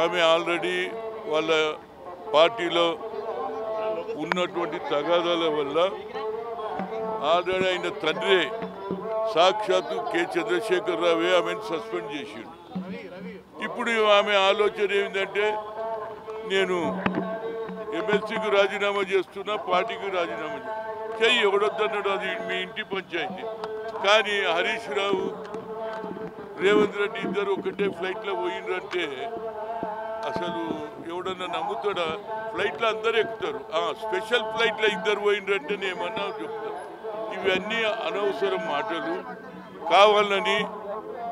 ఆమె ఆల్రెడీ వాళ్ళ పార్టీలో ఉన్నటువంటి తగాదాల వల్ల ఆల్రెడీ ఆయన తండ్రి సాక్షాత్తు కె చంద్రశేఖరరావే ఆమెను సస్పెండ్ చేసిండు. ఇప్పుడు ఆమె ఆలోచన ఏంటంటే నేను ఎమ్మెల్సీకి రాజీనామా చేస్తున్నా, పార్టీకి రాజీనామా చెయ్యి, ఎవడొద్దన్నాడు, అది మీ ఇంటి పంచాయతీ. కానీ హరీష్ రావు రేవంత్ రెడ్డి ఇద్దరు ఒకటే ఫ్లైట్లో పోయిండ్రంటే అసలు ఎవడన్నా నమ్ముతాడా? ఫ్లైట్లో అందరూ ఎక్కుతారు, స్పెషల్ ఫ్లైట్లో ఇద్దరు పోయిండ్రంటే నేమన్నా చెప్తాను. ఇవన్నీ అనవసరం మాటలు. కావాలని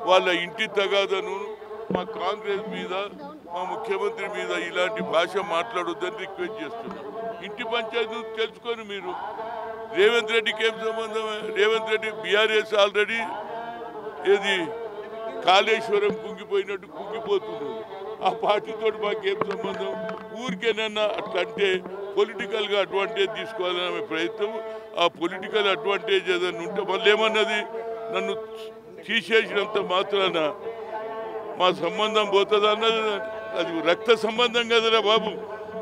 వాళ్ళ ఇంటి తగాదను మా కాంగ్రెస్ మీద, మా ముఖ్యమంత్రి మీద ఇలాంటి భాష మాట్లాడొద్దని రిక్వెస్ట్ చేస్తున్నాం. ఇంటి పంచాయతీ తెలుసుకొని మీరు రేవంత్ రెడ్డికి ఏం సంబంధం? రేవంత్ రెడ్డి బీఆర్ఎస్ ఆల్రెడీ ఏది కాళేశ్వరం కుంగిపోయినట్టు కుంగిపోతున్నది. ఆ పార్టీతో మాకేం సంబంధం? ఊరికేనన్నా అట్లా అంటే పొలిటికల్గా అడ్వాంటేజ్ తీసుకోవాలనే ప్రయత్నం. ఆ పొలిటికల్ అడ్వాంటేజ్ ఏదైనా ఉంటే మళ్ళీ ఏమన్నది, నన్ను తీసేసినంత మాత్రాన మా సంబంధం పోతుంది అన్నది. అది రక్త సంబంధం కదరా బాబు,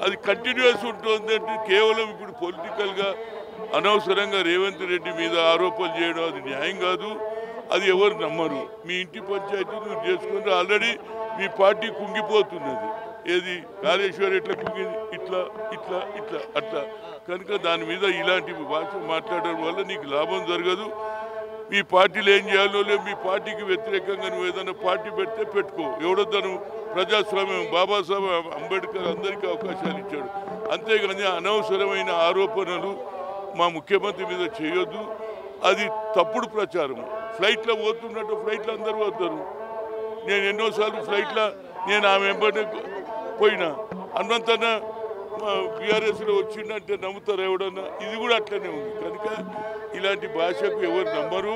అది కంటిన్యూస్ ఉంటుంది. కేవలం ఇప్పుడు పొలిటికల్గా అనవసరంగా రేవంత్ రెడ్డి మీద ఆరోపణలు చేయడం అది న్యాయం కాదు. అది ఎవరు నమ్మరు. మీ ఇంటి పంచాయతీ మీరు చేసుకుంటే ఆల్రెడీ మీ పార్టీ కుంగిపోతున్నది. ఏది కాళేశ్వరం ఎట్లా కుంగింది, ఇట్లా ఇట్లా ఇట్లా అట్లా. కనుక దాని మీద ఇలాంటి భాష మాట్లాడడం వల్ల నీకు లాభం జరగదు. మీ పార్టీలు ఏం చేయాలో లేదు. మీ పార్టీకి వ్యతిరేకంగా నువ్వు ఏదైనా పార్టీ పెడితే పెట్టుకో, ఎవడొద్దను. ప్రజాస్వామ్యం బాబాసాహెబ్ అంబేద్కర్ అందరికీ అవకాశాలు ఇచ్చాడు. అంతేగాని అనవసరమైన ఆరోపణలు మా ముఖ్యమంత్రి మీద చేయొద్దు. అది తప్పుడు ప్రచారం. ఫ్లైట్లో పోతున్నట్టు ఫ్లైట్లో అందరూ పోతారు. నేను ఎన్నోసార్లు ఫ్లైట్లో నేను ఆమె వెంబడి పోయినా అన్నంతన బీఆర్ఎస్లో వచ్చిందంటే నమ్ముతారు ఎవడన్నా? ఇది కూడా అట్లనే ఉంది. కనుక ఇలాంటి భాషకు ఎవరు నమ్మరు.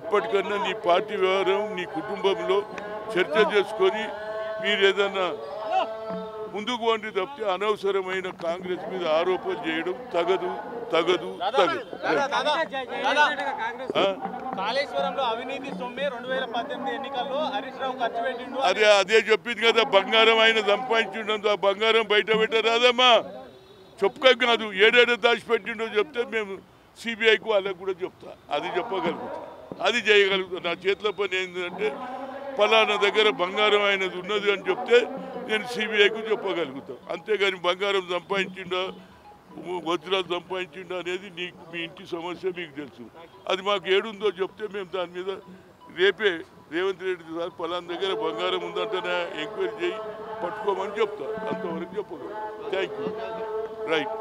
ఇప్పటికన్నా నీ పార్టీ వ్యవహారం నీ కుటుంబంలో చర్చ చేసుకొని మీరు ఏదన్నా ముందుకు వండి తప్పితే అనవసరమైన కాంగ్రెస్ మీద ఆరోపణలు చేయడం తగదు తగదు తగదు. అదే చెప్పింది కదా, బంగారం ఆయన సంపాదించిండు. ఆ బంగారం బయట పెట్టరాదమ్మా, చెప్పుక కాదు. ఏడేడో దాచిపెట్టిండో చెప్తే మేము సిబిఐకి వాళ్ళకు కూడా చెప్తా. అది చెప్పగలుగుతా, అది చేయగలుగుతా. నా చేతిలో పని ఏంటంటే ఫలానా దగ్గర బంగారం అయినది ఉన్నది అని చెప్తే నేను సిబిఐకి చెప్పగలుగుతాను. అంతేగాని బంగారం సంపాదించిండా, వజ్రాలు సంపాదించిండా అనేది నీకు మీ ఇంటి సమస్య మీకు తెలుసు. అది మాకు ఏడుందో చెప్తే మేము దాని మీద రేపే రేవంత్ రెడ్డి సార్ ఫలానా దగ్గర బంగారం ఉందంటేనే ఎంక్వైరీ చేయి, పట్టుకోమని చెప్తా. అంతవరకు చెప్పగలను. Thank you. రైట్.